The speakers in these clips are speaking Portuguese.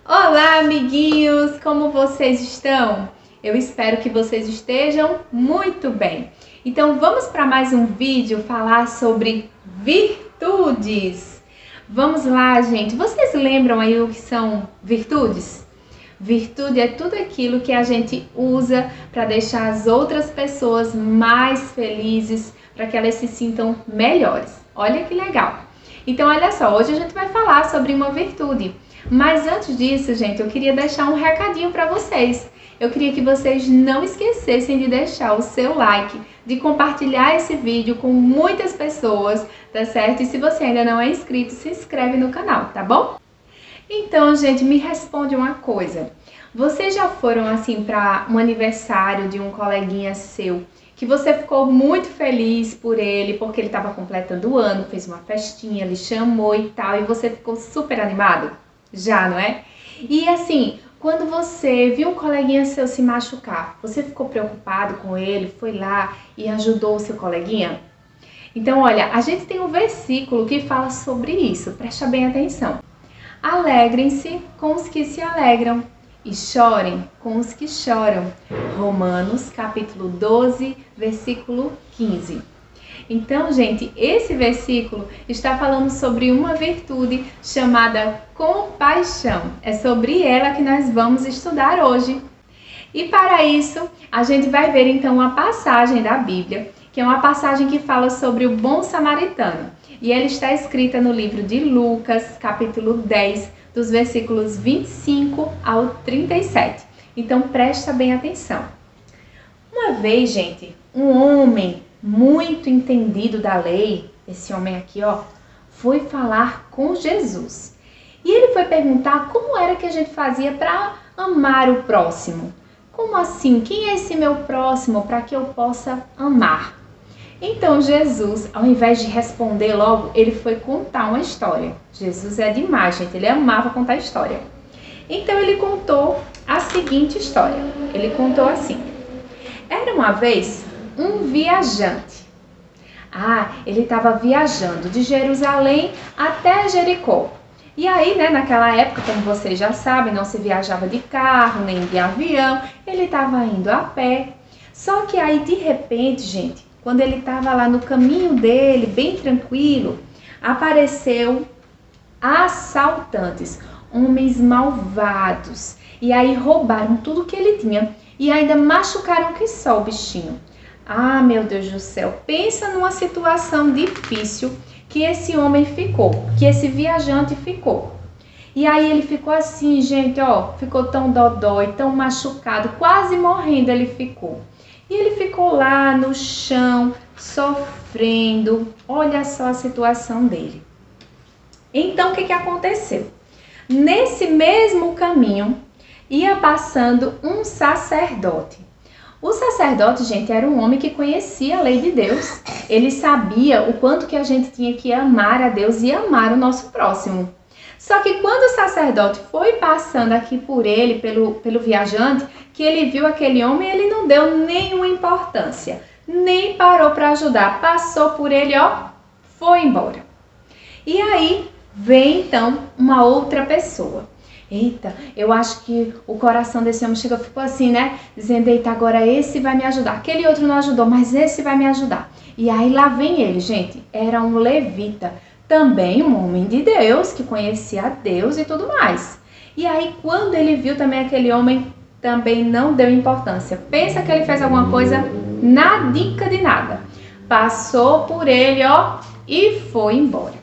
Olá, amiguinhos! Como vocês estão? Eu espero que vocês estejam muito bem. Então, vamos para mais um vídeo falar sobre virtudes. Vamos lá, gente. Vocês lembram aí o que são virtudes? Virtude é tudo aquilo que a gente usa para deixar as outras pessoas mais felizes, para que elas se sintam melhores. Olha que legal! Então, olha só, hoje a gente vai falar sobre uma virtude. Mas antes disso, gente, eu queria deixar um recadinho para vocês. Eu queria que vocês não esquecessem de deixar o seu like, de compartilhar esse vídeo com muitas pessoas, tá certo? E se você ainda não é inscrito, se inscreve no canal, tá bom? Então, gente, me responde uma coisa. Vocês já foram assim para um aniversário de um coleguinha seu, que você ficou muito feliz por ele, porque ele estava completando o ano, fez uma festinha, lhe chamou e tal, e você ficou super animado? Já, não é? E assim, quando você viu um coleguinha seu se machucar, você ficou preocupado com ele, foi lá e ajudou o seu coleguinha? Então, olha, a gente tem um versículo que fala sobre isso, presta bem atenção. Alegrem-se com os que se alegram e chorem com os que choram. Romanos, capítulo 12, versículo 15. Então, gente, esse versículo está falando sobre uma virtude chamada compaixão. É sobre ela que nós vamos estudar hoje. E para isso, a gente vai ver então uma passagem da Bíblia, que é uma passagem que fala sobre o bom samaritano. E ela está escrita no livro de Lucas, capítulo 10, dos versículos 25 ao 37. Então, presta bem atenção. Uma vez, gente, um homem muito entendido da lei, esse homem aqui, ó, foi falar com Jesus. E ele foi perguntar como era que a gente fazia para amar o próximo. Como assim? Quem é esse meu próximo para que eu possa amar? Então Jesus, ao invés de responder logo, ele foi contar uma história. Jesus é demais, gente, ele amava contar história. Então ele contou a seguinte história. Ele contou assim: era uma vez um viajante. Ele estava viajando de Jerusalém até Jericó. E aí, né, naquela época, como vocês já sabem, não se viajava de carro, nem de avião, ele estava indo a pé. Só que aí, de repente, gente, quando ele estava lá no caminho dele, bem tranquilo, apareceu assaltantes, homens malvados. E aí roubaram tudo que ele tinha e ainda machucaram que só o bichinho. Meu Deus do céu, pensa numa situação difícil que esse homem ficou, que esse viajante ficou. E aí ele ficou assim, gente, ó, ficou tão dodói, tão machucado, quase morrendo ele ficou. E ele ficou lá no chão, sofrendo. Olha só a situação dele. Então, o que aconteceu? Nesse mesmo caminho, ia passando um sacerdote. O sacerdote, gente, era um homem que conhecia a lei de Deus. Ele sabia o quanto que a gente tinha que amar a Deus e amar o nosso próximo. Só que quando o sacerdote foi passando aqui por ele, pelo viajante, que ele viu aquele homem, ele não deu nenhuma importância, nem parou para ajudar. Passou por ele, ó, foi embora. E aí vem então uma outra pessoa. Eita, eu acho que o coração desse homem ficou assim, né? Dizendo, eita, agora esse vai me ajudar. Aquele outro não ajudou, mas esse vai me ajudar. E aí lá vem ele, gente. Era um levita, também um homem de Deus, que conhecia a Deus e tudo mais. E aí quando ele viu também aquele homem, também não deu importância. Pensa que ele fez alguma coisa, nadica de nada. Passou por ele, ó, e foi embora.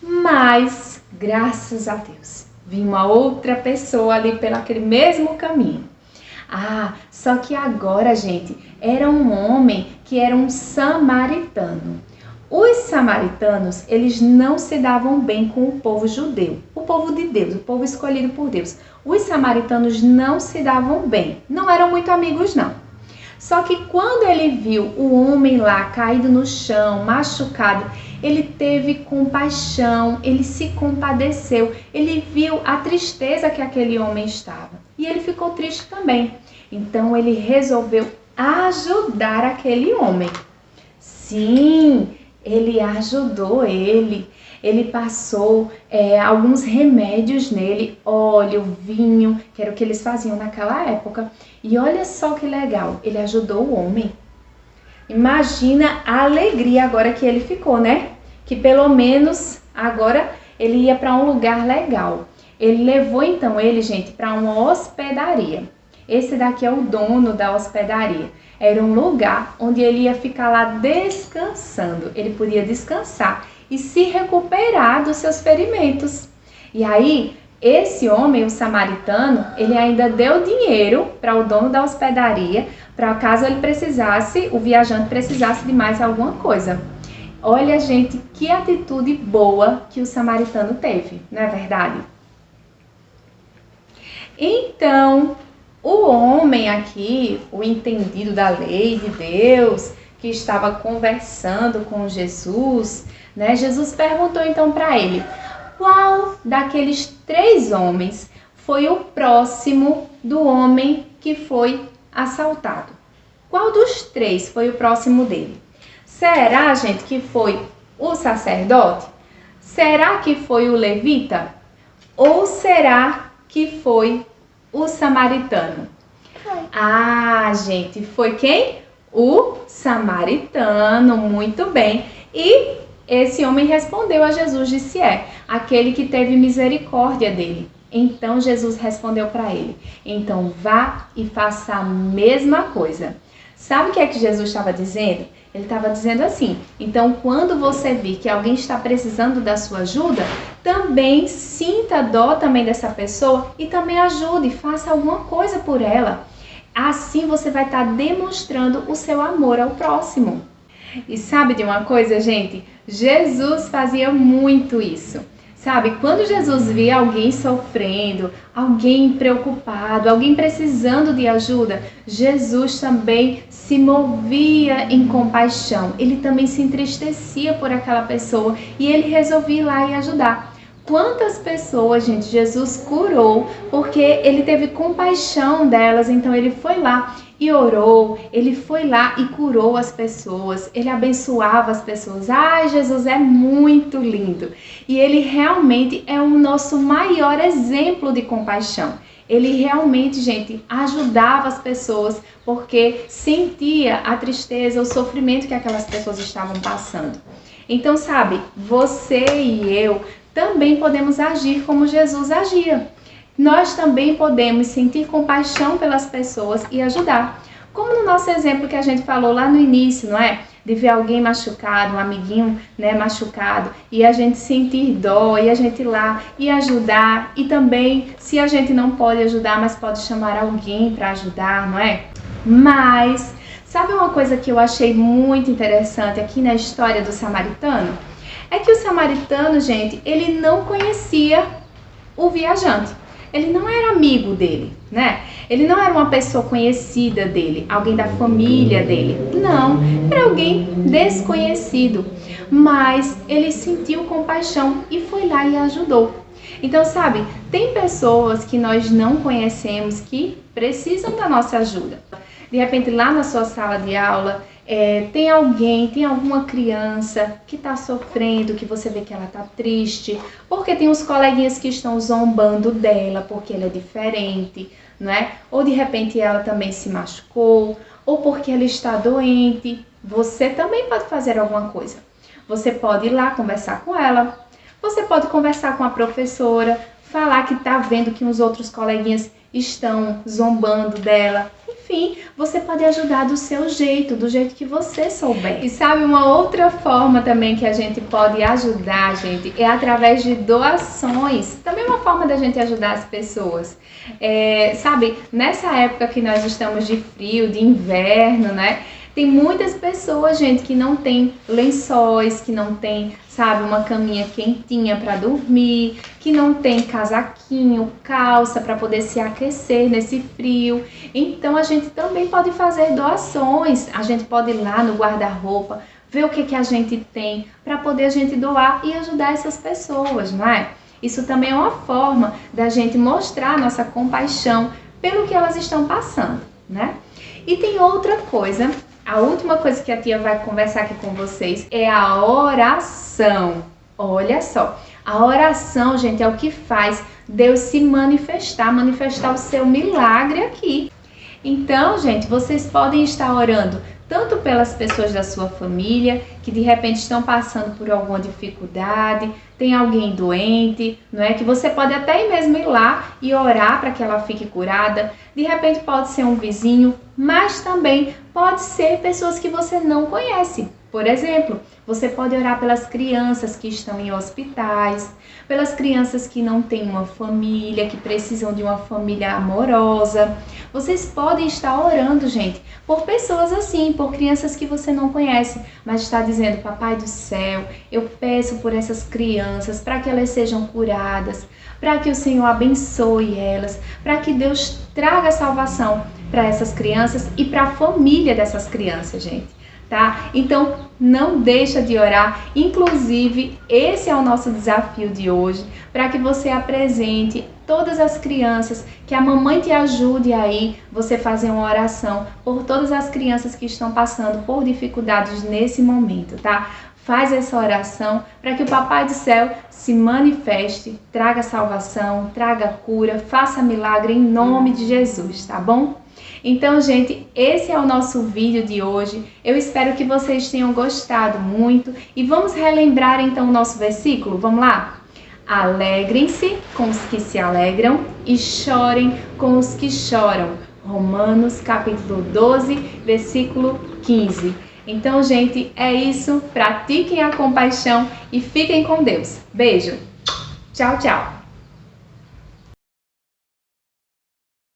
Mas, graças a Deus, vinha uma outra pessoa ali pelo aquele mesmo caminho. Só que agora, gente, era um homem que era um samaritano. Os samaritanos, eles não se davam bem com o povo judeu, o povo de Deus, o povo escolhido por Deus. Os samaritanos não se davam bem, não eram muito amigos não. Só que quando ele viu o homem lá caído no chão, machucado, ele teve compaixão, ele se compadeceu, ele viu a tristeza que aquele homem estava. E ele ficou triste também. Então ele resolveu ajudar aquele homem. Sim, ele ajudou ele. ele passou alguns remédios nele, óleo, vinho, que era o que eles faziam naquela época. E olha só que legal, ele ajudou o homem. Imagina a alegria agora que ele ficou, né? Que pelo menos agora ele ia para um lugar legal. Ele levou então ele, gente, para uma hospedaria. Esse daqui é o dono da hospedaria. Era um lugar onde ele ia ficar lá descansando. Ele podia descansar e se recuperar dos seus ferimentos. E aí, esse homem, o samaritano, ele ainda deu dinheiro para o dono da hospedaria, para caso ele precisasse, o viajante precisasse de mais alguma coisa. Olha, gente, que atitude boa que o samaritano teve, não é verdade? Então, o homem aqui, o entendido da lei de Deus, que estava conversando com Jesus, né? Jesus perguntou então para ele, qual daqueles 3 homens foi o próximo do homem que foi assaltado? Qual dos 3 foi o próximo dele? Será, gente, que foi o sacerdote? Será que foi o levita? Ou será que foi o samaritano? Ah, gente, foi quem? O samaritano, muito bem. E esse homem respondeu a Jesus, disse aquele que teve misericórdia dele. Então Jesus respondeu para ele, então vá e faça a mesma coisa. Sabe o que é que Jesus estava dizendo? Ele estava dizendo assim, então quando você vir que alguém está precisando da sua ajuda, também sinta dó também dessa pessoa e também ajude, faça alguma coisa por ela. Assim você vai estar demonstrando o seu amor ao próximo. E sabe de uma coisa, gente? Jesus fazia muito isso. Sabe, quando Jesus via alguém sofrendo, alguém preocupado, alguém precisando de ajuda, Jesus também se movia em compaixão. Ele também se entristecia por aquela pessoa e ele resolvia ir lá e ajudar. Quantas pessoas, gente, Jesus curou porque ele teve compaixão delas, então ele foi lá e orou, ele foi lá e curou as pessoas, ele abençoava as pessoas. Ai, Jesus é muito lindo e ele realmente é o nosso maior exemplo de compaixão. Ele realmente, gente, ajudava as pessoas porque sentia a tristeza, o sofrimento que aquelas pessoas estavam passando. Então, sabe, você e eu também podemos agir como Jesus agia. Nós também podemos sentir compaixão pelas pessoas e ajudar. Como no nosso exemplo que a gente falou lá no início, não é? De ver alguém machucado, um amiguinho, né, machucado, e a gente sentir dó, e a gente ir lá e ajudar. E também, se a gente não pode ajudar, mas pode chamar alguém para ajudar, não é? Mas, sabe uma coisa que eu achei muito interessante aqui na história do samaritano? É que o samaritano, gente, ele não conhecia o viajante. Ele não era amigo dele, né? Ele não era uma pessoa conhecida dele, alguém da família dele. Não, era alguém desconhecido. Mas ele sentiu compaixão e foi lá e ajudou. Então, sabe, tem pessoas que nós não conhecemos que precisam da nossa ajuda. De repente, lá na sua sala de aula, tem alguém, tem alguma criança que está sofrendo, que você vê que ela está triste, porque tem uns coleguinhas que estão zombando dela, porque ela é diferente, né? Ou de repente ela também se machucou, ou porque ela está doente. Você também pode fazer alguma coisa. Você pode ir lá conversar com ela, você pode conversar com a professora, falar que está vendo que os outros coleguinhas estão zombando dela. Enfim, você pode ajudar do seu jeito, do jeito que você souber. E sabe, uma outra forma também que a gente pode ajudar, gente, é através de doações. Também é uma forma da gente ajudar as pessoas. Sabe, nessa época que nós estamos de frio, de inverno, né? Tem muitas pessoas, gente, que não tem lençóis, que não tem, sabe, uma caminha quentinha para dormir, que não tem casaquinho, calça para poder se aquecer nesse frio. Então a gente também pode fazer doações. A gente pode ir lá no guarda-roupa, ver o que a gente tem para poder a gente doar e ajudar essas pessoas, não é? Isso também é uma forma da gente mostrar a nossa compaixão pelo que elas estão passando, né? E tem outra coisa. A última coisa que a tia vai conversar aqui com vocês é a oração. Olha só, a oração, gente, é o que faz Deus se manifestar o seu milagre aqui. Então, gente, vocês podem estar orando tanto pelas pessoas da sua família que de repente estão passando por alguma dificuldade, tem alguém doente, não é? Que você pode até mesmo ir lá e orar para que ela fique curada. De repente pode ser um vizinho, mas também pode ser pessoas que você não conhece. Por exemplo, você pode orar pelas crianças que estão em hospitais, pelas crianças que não têm uma família, que precisam de uma família amorosa. Vocês podem estar orando, gente, por pessoas assim, por crianças que você não conhece, mas está dizendo: Papai do céu, eu peço por essas crianças, para que elas sejam curadas, para que o Senhor abençoe elas, para que Deus traga salvação para essas crianças e para a família dessas crianças, gente. Tá? Então não deixa de orar. Inclusive, esse é o nosso desafio de hoje, para que você apresente todas as crianças, que a mamãe te ajude aí você fazer uma oração por todas as crianças que estão passando por dificuldades nesse momento, tá? Faz essa oração para que o Papai do Céu se manifeste, traga salvação, traga cura, faça milagre em nome de Jesus, tá bom? Então, gente, esse é o nosso vídeo de hoje. Eu espero que vocês tenham gostado muito. E vamos relembrar então o nosso versículo? Vamos lá? Alegrem-se com os que se alegram e chorem com os que choram. Romanos capítulo 12, versículo 15. Então, gente, é isso. Pratiquem a compaixão e fiquem com Deus. Beijo. Tchau, tchau.